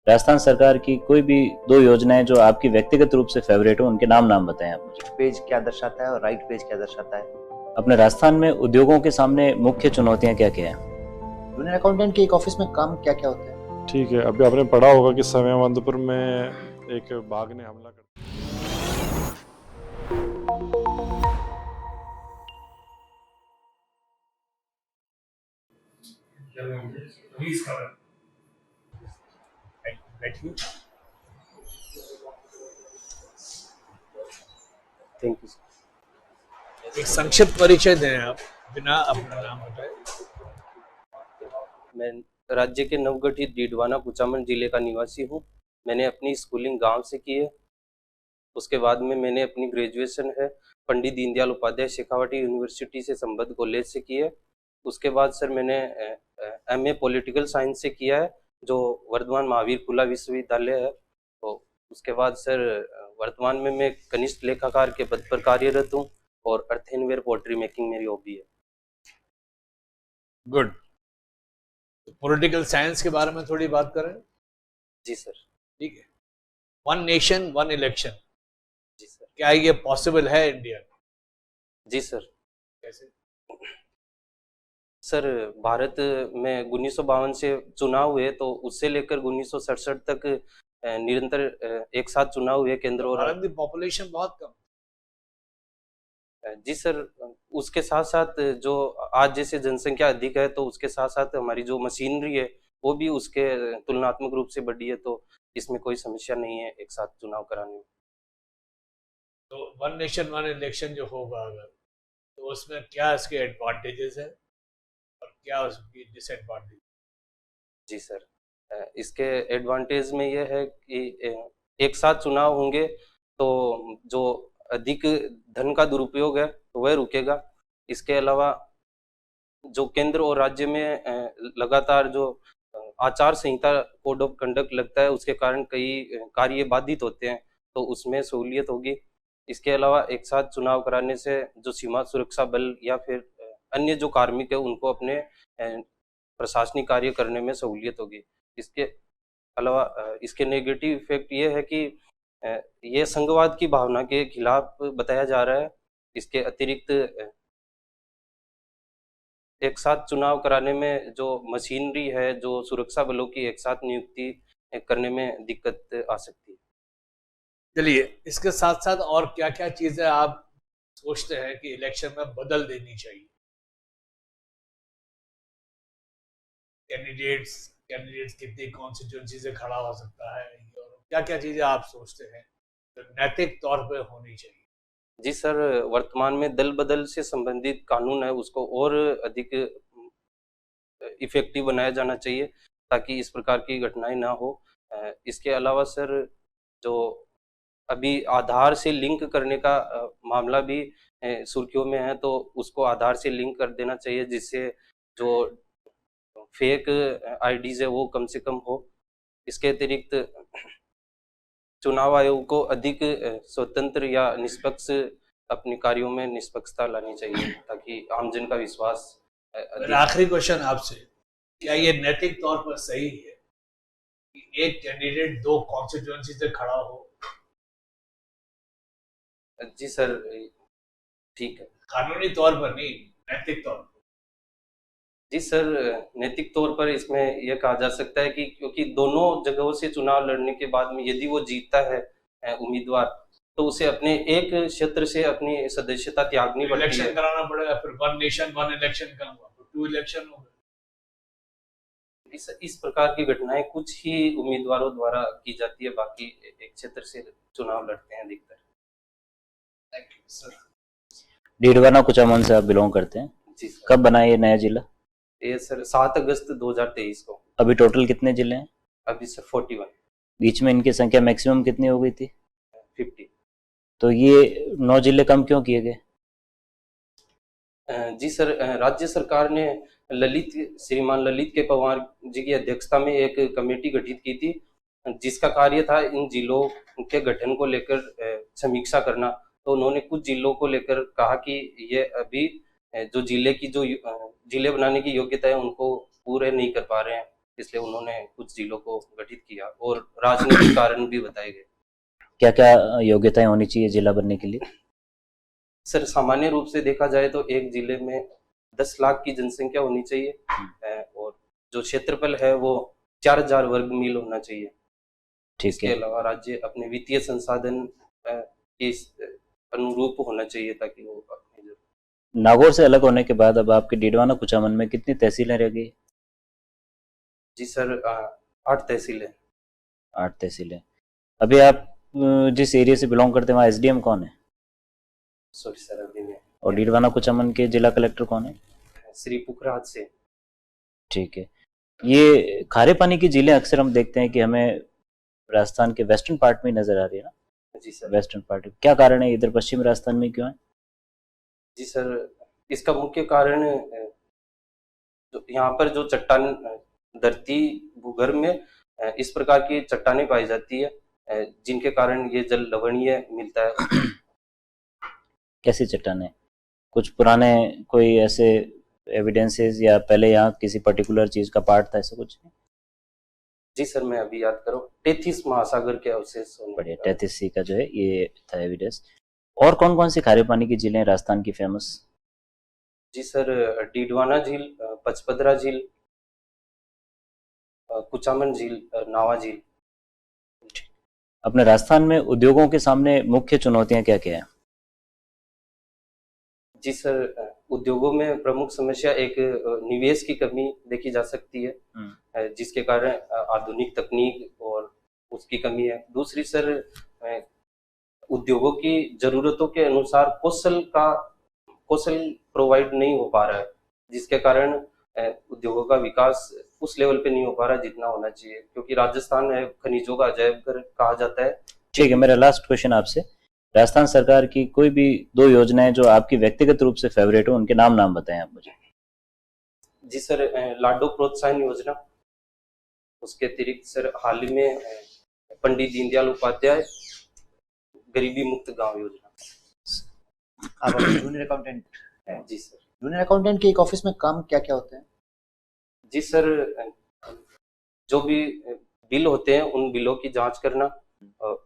राजस्थान सरकार की कोई भी 2 योजनाएं जो आपकी व्यक्तिगत रूप से फेवरेट हो, उनके नाम बताएं आप मुझे। पेज क्या दर्शाता है और राइट पेज क्या दर्शाता है? अपने राजस्थान में उद्योगों के सामने मुख्य चुनौतियां क्या क्या हैं? जूनियर अकाउंटेंट के एक ऑफिस में काम क्या क्या होता है? ठीक है, अभी आपने पढ़ा होगा कि समयवंतपुर में एक बाघ ने हमला कर Please cover. Right here. Thank you. एक संक्षिप्त परिचय दें आप बिना अपना नाम बताए। मैं राज्य के नवगठित डीडवाना कुचामन जिले का निवासी हूँ। मैंने अपनी स्कूलिंग गांव से की है। उसके बाद में मैंने अपनी ग्रेजुएशन है पंडित दीनदयाल उपाध्याय शेखावाटी यूनिवर्सिटी से संबद्ध कॉलेज से की है। उसके बाद सर मैंने एमए पॉलिटिकल साइंस से किया है, जो वर्धमान महावीर खुला विश्वविद्यालय है। तो उसके बाद सर वर्तमान में मैं कनिष्ठ लेखाकार के पद पर कार्यरत हूँ और अर्थेनवेयर पोल्ट्री मेकिंग मेरी हॉबी है। गुड। पॉलिटिकल साइंस के बारे में थोड़ी बात करें। जी सर। ठीक है। वन नेशन वन इलेक्शन, जी सर। क्या ये पॉसिबल है इंडिया में? जी सर। कैसे? सर भारत में 1952 से चुनाव हुए, तो उससे लेकर 1967 तक निरंतर एक साथ चुनाव हुए केंद्र और भारत की पॉपुलेशन बहुत कम। जी सर। उसके साथ साथ जो आज जैसे जनसंख्या अधिक है, तो उसके साथ साथ हमारी जो मशीनरी है वो भी उसके तुलनात्मक रूप से बढ़ी है, तो इसमें कोई समस्या नहीं है एक साथ चुनाव कराने में। तो वन नेशन वन इलेक्शन जो होगा अगर, तो उसमें क्या इसके एडवांटेजेस है और क्या उसकी डिसएडवांटेज? जी सर। इसके एडवांटेज में ये है कि एक साथ चुनाव होंगे तो जो अधिक धन का दुरुपयोग है तो वह रुकेगा। इसके अलावा जो केंद्र और राज्य में लगातार जो आचार संहिता कोड ऑफ कंडक्ट लगता है, उसके कारण कई कार्य बाधित होते हैं, तो उसमें सहूलियत होगी। इसके अलावा एक साथ चुनाव कराने से जो सीमा सुरक्षा बल या फिर अन्य जो कार्मिक है उनको अपने प्रशासनिक कार्य करने में सहूलियत होगी। इसके अलावा इसके नेगेटिव इफेक्ट ये है कि ये संघवाद की भावना के खिलाफ बताया जा रहा है। इसके अतिरिक्त एक साथ चुनाव कराने में जो मशीनरी है, जो सुरक्षा बलों की एक साथ नियुक्ति करने में दिक्कत आ सकती है। चलिए, इसके साथ साथ और क्या क्या चीजें आप सोचते हैं कि इलेक्शन में बदल देनी चाहिए? कैंडिडेट्स कितनी कॉन्स्टिट्यूंसी से खड़ा हो सकता है, और क्या क्या चीजें आप सोचते हैं जो नैतिक तौर पे होनी चाहिए? जी सर। वर्तमान में दल बदल से संबंधित कानून है उसको और अधिक इफेक्टिव बनाया जाना चाहिए, ताकि इस प्रकार की घटनाएं ना हो। इसके अलावा सर जो अभी आधार से लिंक करने का मामला भी सुर्खियों में है, तो उसको आधार से लिंक कर देना चाहिए, जिससे जो फेक आईडीज है वो कम से कम हो। इसके अतिरिक्त चुनाव आयोग को अधिक स्वतंत्र या निष्पक्ष अपने कार्यों में निष्पक्षता लानी चाहिए, ताकि आमजन का विश्वास मेरा आखिरी क्वेश्चन आपसे, क्या ये नैतिक तौर पर सही है कि एक कैंडिडेट दो कॉन्स्टिट्यूएंसी से खड़ा हो? जी सर, ठीक है। कानूनी तौर पर नहीं, नैतिक तौर पर। जी सर, नैतिक तौर पर इसमें यह कहा जा सकता है कि क्योंकि दोनों जगहों से चुनाव लड़ने के बाद में यदि वो जीतता है उम्मीदवार, तो उसे अपने एक क्षेत्र से अपनी सदस्यता त्यागनी पड़ती है। इलेक्शन कराना पड़ेगा, फिर वन नेशन वन इलेक्शन का हुआ तो 2 इलेक्शन हो गए। इस प्रकार की घटनाएं कुछ ही उम्मीदवारों द्वारा की जाती है, बाकी एक क्षेत्र से चुनाव लड़ते हैं अधिकतर। Thank you sir. Didwana Kuchaman से आप बिलोंग करते हैं। जी सर। कब बना ये नया जिला? ये सर 7 अगस्त 2023 को। अभी टोटल कितने जिले हैं? अभी सर 41। बीच में इनकी संख्या मैक्सिमम कितनी हो गई थी? 50। तो ये 9 जिले कम क्यों किए गए? जी सर, राज्य सरकार ने श्रीमान ललित के पवार जी की अध्यक्षता में एक कमेटी गठित की थी, जिसका कार्य था इन जिलों के गठन को लेकर समीक्षा करना। तो उन्होंने कुछ जिलों को लेकर कहा कि ये अभी जो जिले की जो जिले बनाने की योग्यता है उनको पूरे नहीं कर पा रहे हैं, इसलिए उन्होंने कुछ जिलों को गठित किया और राजनीतिक कारण भी बताए गए। क्या क्या योग्यताएं होनी चाहिए जिला बनने के लिए? सर सामान्य रूप से देखा जाए तो एक जिले में 10 लाख की जनसंख्या होनी चाहिए और जो क्षेत्रफल है वो 4000 वर्ग मील होना चाहिए। ठीक इसके है। अलावा राज्य अपने वित्तीय संसाधन के अनुरूप होना चाहिए ताकि वो नागौर से अलग होने के बाद अब आपके डीडवाना कुचामन में कितनी तहसीलें रह गई? जी सर 8 तहसीलें। 8 तहसीलें। अभी आप जिस एरिया से बिलोंग करते हैं वहाँ एसडीएम कौन है? सॉरी सर अभी में। और डीडवाना कुचामन के जिला कलेक्टर कौन है? श्री पुखराज से। ठीक है। ये खारे पानी की झीलें अक्सर हम देखते हैं कि हमें राजस्थान के वेस्टर्न पार्ट में नजर आ रही है ना? जी सर। वेस्टर्न पार्ट क्या कारण है, इधर पश्चिम राजस्थान में क्यों है? जी सर इसका मुख्य कारण जो यहाँ पर जो चट्टान धरती भूगर्भ में इस प्रकार की चट्टानें पाई जाती है जिनके कारण ये जल लवणीय मिलता है। कैसी चट्टानें? कुछ पुराने कोई ऐसे एविडेंसेस या पहले यहाँ किसी पर्टिकुलर चीज का पार्ट था, ऐसा कुछ? जी सर मैं अभी याद करूँ 33 महासागर के अवशेष। बढ़िया, 33C का जो है ये था एविडेंस। और कौन कौन सी खारे पानी की झीलें राजस्थान की फेमस? जी सर डीडवाना झील, पचपदरा झील, कुचामन झील, नावा झील। अपने राजस्थान में उद्योगों के सामने मुख्य चुनौतियां क्या क्या है? जी सर उद्योगों में प्रमुख समस्या एक निवेश की कमी देखी जा सकती है जिसके कारण आधुनिक तकनीक और उसकी कमी है। दूसरी सर उद्योगों की जरूरतों के अनुसार कौशल प्रोवाइड नहीं हो पा रहा है जिसके कारण उद्योगों का विकास उस लेवल पे नहीं हो पा रहा जितना होना चाहिए, क्योंकि राजस्थान है खनिजों का अजैब घर कहा जाता है। ठीक है, मेरा लास्ट क्वेश्चन आपसे, राजस्थान सरकार की कोई भी 2 योजनाएं जो आपकी व्यक्तिगत रूप से फेवरेट हो, उनके नाम बताएं आप मुझे। जी सर लाडो प्रोत्साहन योजना, उसके अतिरिक्त सर हाल ही में पंडित दीनदयाल उपाध्याय गरीबी मुक्त गांव योजना। आप जूनियर अकाउंटेंट हैं? जी सर। जूनियर अकाउंटेंट के एक ऑफिस में काम क्या क्या होते हैं? जी सर जो भी बिल होते हैं उन बिलों की जांच करना,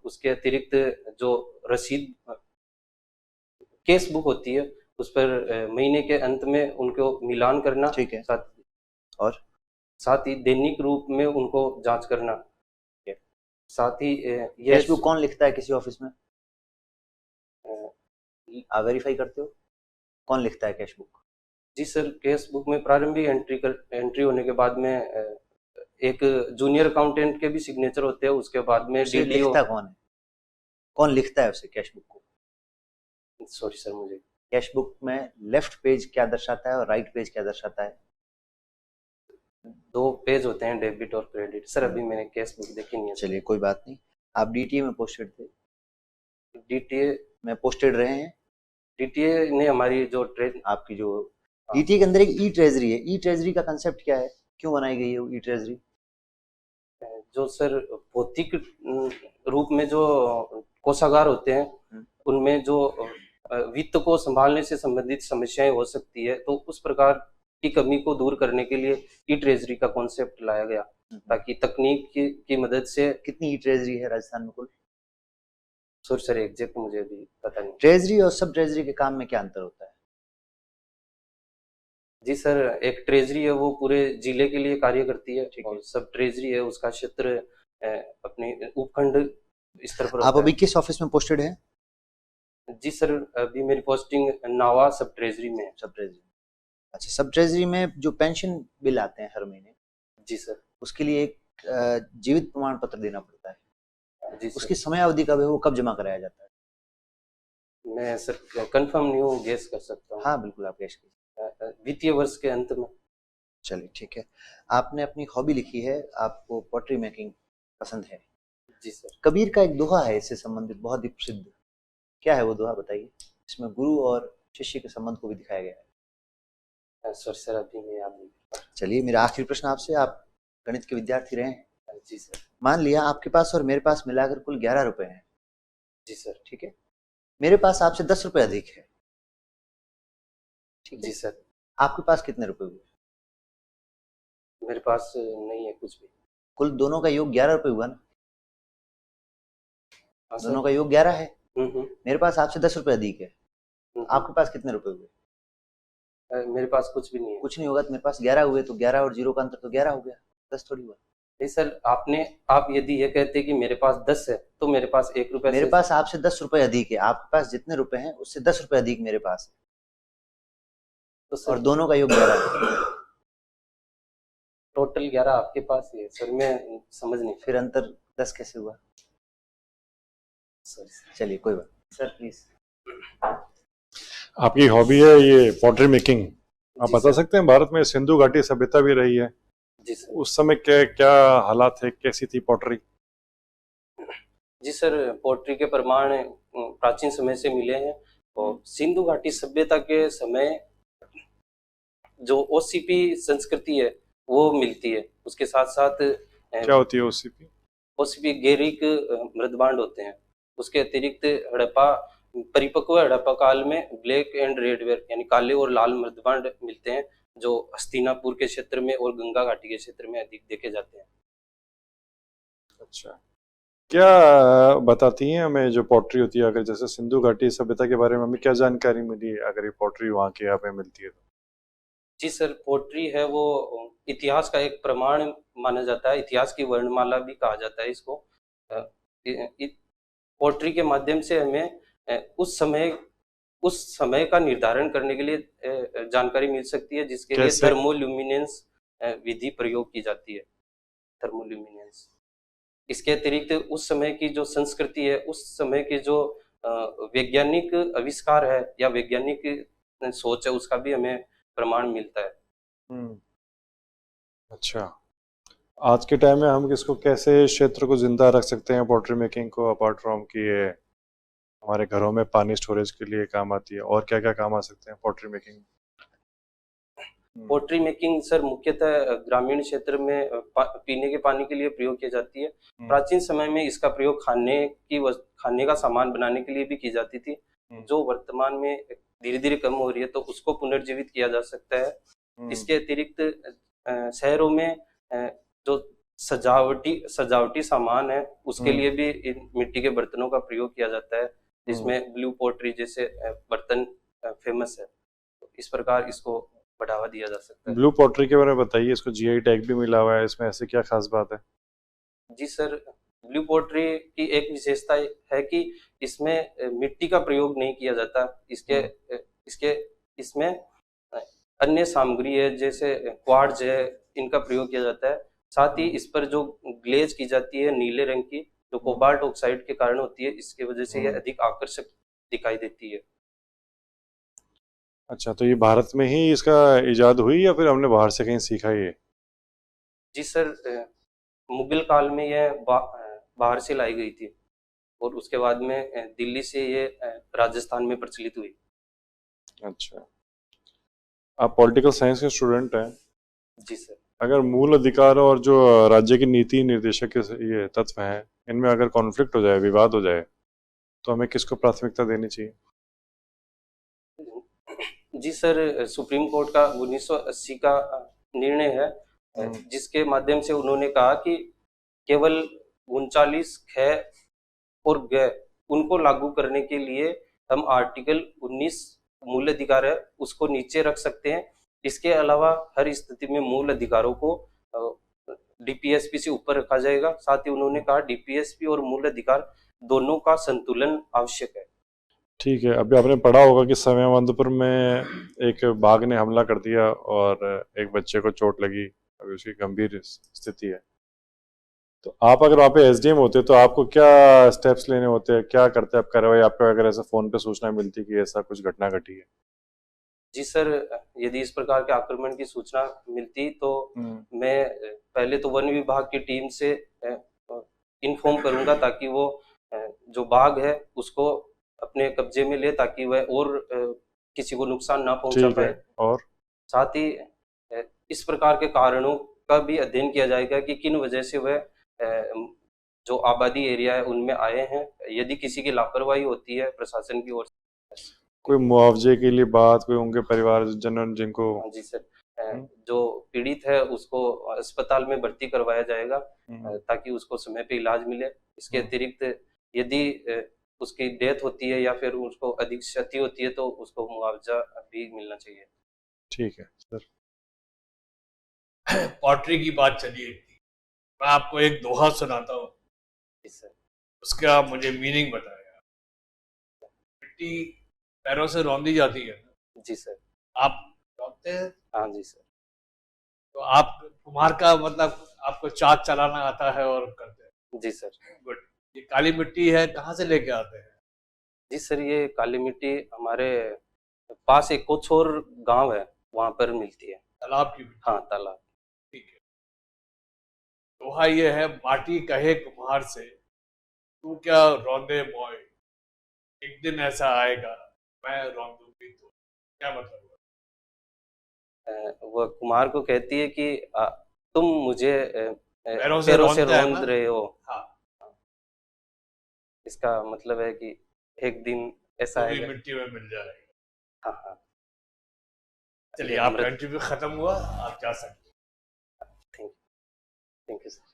उसके अतिरिक्त जो रसीद केस बुक होती है उस पर महीने के अंत में उनको मिलान करना। ठीक है। और साथ ही दैनिक रूप में उनको जांच करना। साथ ही ये कैश बुक कौन लिखता है किसी ऑफिस में? आप वेरीफाई करते हो कौन लिखता है कैश बुक? जी सर केस बुक में प्रारंभिक एंट्री होने के बाद में एक जूनियर अकाउंटेंट के भी सिग्नेचर होते हैं, उसके बाद में लिखता कौन है? कौन लिखता है उसे कैश बुक को? सॉरी सर मुझे कैश बुक में लेफ्ट पेज क्या दर्शाता है और राइट पेज क्या दर्शाता है? 2 पेज होते हैं, डेबिट और क्रेडिट। सर अभी मैंने कैश बुक देखी नहीं है। चलिए कोई बात नहीं। आप डीटीए में पोस्टेड थे? डीटीए में पोस्टेड रहे हैं? डीटीए ने हमारी जो आपकी जो डीटीए के अंदर एक ई ट्रेजरी है, ई ट्रेजरी का कंसेप्ट क्या है, क्यों बनाई गई है ई ट्रेजरी? जो सर भौतिक रूप में जो कोषागार होते हैं उनमें जो वित्त को संभालने से संबंधित समस्याएं हो सकती है, तो उस प्रकार की कमी को दूर करने के लिए ई ट्रेजरी का कॉन्सेप्ट लाया गया ताकि तकनीक की मदद से। कितनी ई ट्रेजरी है राजस्थान में कुल? सर एग्जैक्ट मुझे अभी पता नहीं। ट्रेजरी और सब ट्रेजरी के काम में क्या अंतर होता है? जी सर एक ट्रेजरी है वो पूरे जिले के लिए कार्य करती है और सब ट्रेजरी है उसका क्षेत्र अपने उपखंड स्तर पर। आप अभी किस ऑफिस में पोस्टेड हैं? जी सर अभी मेरी पोस्टिंग नावा सब ट्रेजरी में है। सब ट्रेजरी। अच्छा, सब ट्रेजरी में जो पेंशन बिल आते हैं हर महीने, जी सर, उसके लिए एक जीवित प्रमाण पत्र देना पड़ता है। जी उसकी समयावधि कब है, वो कब जमा कराया जाता है? मैं सर कंफर्म नहीं हूँ, गेस कर सकता हूँ। हाँ बिल्कुल आप गेस कीजिए। वित्तीय वर्ष के अंत में। चलिए ठीक है। आपने अपनी हॉबी लिखी है, आपको पॉटरी मेकिंग पसंद है? जी सर। कबीर का एक दोहा है इससे संबंधित बहुत ही प्रसिद्ध, क्या है वो दोहा बताइए? इसमें गुरु और शिष्य के संबंध को भी दिखाया गया है। सर अभी मैं याद नहीं। चलिए मेरा आखिरी प्रश्न आपसे, आप गणित के विद्यार्थी रहे हैं? जी सर। मान लिया आपके पास और मेरे पास मिलाकर कुल 11 रुपए हैं। जी सर। ठीक है, मेरे पास आपसे 10 रुपए अधिक है। ठीक है जी सर। आपके पास कितने रुपए हुए? मेरे पास नहीं है कुछ भी। कुल दोनों का योग 11 रुपए हुआ ना? हाँ दोनों सर। का योग 11 है। हम्म। मेरे पास आपसे 10 रुपए अधिक है। हम्म। आपके पास कितने रुपए हुए? मेरे पास कुछ भी नहीं है। कुछ नहीं होगा तो मेरे पास 11 हुए, तो 11 और 0 का अंतर तो 11 हो गया, 10 थोड़ी हुआ। नहीं सर, आप यदि ये कहते कि मेरे पास 10 है तो मेरे पास 1 रुपए मेरे से पास आपसे 10 रुपए अधिक है, आपके पास जितने रुपए हैं उससे 10 रुपए अधिक मेरे पास है, तो और सर दोनों का योग 11 है। टोटल 11 आपके पास ही है सर, मैं समझ नहीं फिर अंतर 10 कैसे हुआ? सर। चलिए कोई बात नहीं। Sir please. आपकी हॉबी है ये पॉटरी मेकिंग, आप जी बता सर। सकते हैं भारत में सिंधु घाटी सभ्यता भी रही है, जी सर। उस समय क्या क्या हालात थे, कैसी थी पॉटरी? जी सर, पोट्री के प्रमाण प्राचीन समय से मिले हैं, और सिंधु घाटी सभ्यता के समय जो ओसीपी संस्कृति है वो मिलती है। उसके साथ साथ क्या होती है ओसीपी? ओसीपी गैरिक मृदबांड होते हैं। उसके अतिरिक्त हड़प्पा परिपक्व हड़प्पा काल में ब्लैक एंड रेड वेयर यानी काले और लाल मृदबांड मिलते हैं, जो हस्तिनापुर के क्षेत्र में और गंगा घाटी के क्षेत्र में अधिक देखे जाते हैं। अच्छा, क्या बताती हैं हमें जो पॉटरी होती है, अगर जैसे सिंधु घाटी सभ्यता के बारे में हमें क्या जानकारी मिली है अगर ये पॉटरी वहाँ के यहाँ पे मिलती है तो? जी सर, पोट्री है वो इतिहास का एक प्रमाण माना जाता है, इतिहास की वर्णमाला भी कहा जाता है इसको। पोट्री के माध्यम से हमें उस समय का निर्धारण करने के लिए जानकारी मिल सकती है, जिसके लिए कैसे? थर्मोल्यूमिनेंस विधि प्रयोग की जाती है। थर्मोल्यूमिनेंस। इसके अतिरिक्त उस समय की जो संस्कृति है, उस समय के जो वैज्ञानिक आविष्कार है या वैज्ञानिक सोच है, उसका भी हमें प्रमाण मिलता है। अच्छा, आज के टाइम में हम किसको कैसे क्षेत्र को जिंदा रख सकते हैं पॉटरी मेकिंग को, अपार्ट फ्रॉम कि ये हमारे घरों में पानी स्टोरेज के लिए काम आती है, और क्या क्या काम आ सकते हैं pottery making? Pottery making sir मुख्यतः ग्रामीण क्षेत्र में पीने के पानी के लिए प्रयोग की जाती है। प्राचीन समय में इसका प्रयोग खाने का सामान बनाने के लिए भी की जाती थी, जो वर्तमान में धीरे धीरे कम हो रही है, तो उसको पुनर्जीवित किया जा सकता है। इसके अतिरिक्त शहरों में जो सजावटी सामान है, उसके लिए भी इन मिट्टी के बर्तनों का प्रयोग किया जाता है, जिसमें ब्लू पोट्री जैसे बर्तन फेमस है। तो इस प्रकार इसको बढ़ावा दिया जा सकता है। ब्लू पॉटरी के बारे में बताइए, इसको जीआई टैग भी मिला हुआ है, इसमें ऐसे क्या खास बात है? जी सर, ब्लू पोट्री की एक विशेषता है कि इसमें मिट्टी का प्रयोग नहीं किया जाता। इसमें अन्य सामग्री है, जैसे क्वार्ट्ज है, इनका प्रयोग किया जाता है। साथ ही इस पर जो ग्लेज की जाती है नीले रंग की, जो कोबाल्ट ऑक्साइड के कारण होती है, इसके वजह से यह अधिक आकर्षक दिखाई देती है। अच्छा, तो ये भारत में ही इसका इजाद हुई या फिर हमने बाहर से कहीं सीखा ये? जी सर, मुगल काल में यह बाहर से लाई गई थी, और उसके बाद में दिल्ली से ये राजस्थान में प्रचलित हुई। अच्छा, आप पॉलिटिकल साइंस के स्टूडेंट हैं। जी सर। अगर मूल अधिकार और जो राज्य की नीति निर्देशक के ये तत्व हैं, इनमें अगर कॉन्फ्लिक्ट हो जाए, विवाद हो जाए, तो हमें किसको प्राथमिकता देनी चाहिए? जी सर, सुप्रीम कोर्ट का 1980 का निर्णय है, जिसके माध्यम से उन्होंने कहा कि केवल 39 ख और ग उनको लागू करने के लिए हम आर्टिकल 19 मूल अधिकार है उसको नीचे रख सकते हैं। इसके अलावा हर स्थिति में मूल अधिकारों को डीपीएसपी से ऊपर रखा जाएगा। साथ ही उन्होंने कहा डीपीएसपी और मूल अधिकार दोनों का संतुलन आवश्यक है। ठीक है, अभी आपने पढ़ा होगा कि समयावंतपुर में एक बाघ ने हमला कर दिया और एक बच्चे को चोट लगी, अभी उसकी गंभीर स्थिति है। तो आप अगर वहाँ पे एसडीएम होते तो आपको क्या स्टेप्स लेने होते हैं, क्या करते आप कार्रवाई, आपको अगर ऐसा फोन पे सूचना मिलती कि ऐसा कुछ घटना घटी है? जी सर, यदि इस प्रकार के आक्रमण की सूचना मिलती तो मैं पहले तो वन विभाग की टीम से इन्फॉर्म करूंगा, ताकि वो जो बाघ है उसको अपने कब्जे में ले, ताकि वह और किसी को नुकसान ना पहुंचा पाए। और साथ ही इस प्रकार के कारणों का भी अध्ययन किया जाएगा कि किन वजह से वह जो आबादी एरिया है उनमें आए हैं। यदि किसी की लापरवाही होती है प्रशासन की ओर से, कोई मुआवजे के लिए बात, कोई उनके परिवार जनन जिनको। जी सर, जो पीड़ित है उसको अस्पताल में भर्ती करवाया जाएगा ताकि उसको समय पे इलाज मिले। इसके अतिरिक्त यदि उसकी डेथ होती है या फिर उसको अधिक क्षति होती है तो उसको मुआवजा भी मिलना चाहिए। ठीक है सर। पॉटरी की बात चली थी, मैं आपको एक दोहा सुनाता हूँ, जी सर। उसका मुझे मीनिंग बताया। मिट्टी पैरों से रौंदी जाती है ना, जी सर। आप रौंदते हैं? हाँ जी सर। तो आप कुम्हार का मतलब आपको चाक चलाना आता है और करते हैं। जी सर। गुड। ये काली मिट्टी है, कहाँ से लेके आते हैं? जी सर, ये काली मिट्टी हमारे पास एक कोछोर गांव है, वहां पर मिलती है। तालाब की मिट्टी? हाँ, तालाब। ठीक है। दोहा ये है, माटी कहे कुम्हार से, तू क्या रौंदे मोय, एक दिन ऐसा आएगा मैं रौंदूंगी तो। क्या मतलब हुआ? वह कुम्हार को कहती है कि तुम मुझे पैरों से पैरों से रौंदते हैं रौंद ना? रहे हो। हाँ। इसका मतलब है कि एक दिन ऐसा तो भी आएगा। मिट्टी में मिल जाएगा। हाँ हाँ। चलिए, ये आपका अमृत। इंटरव्यू खत्म हुआ, आप जा सकते हैं। Thank you sir.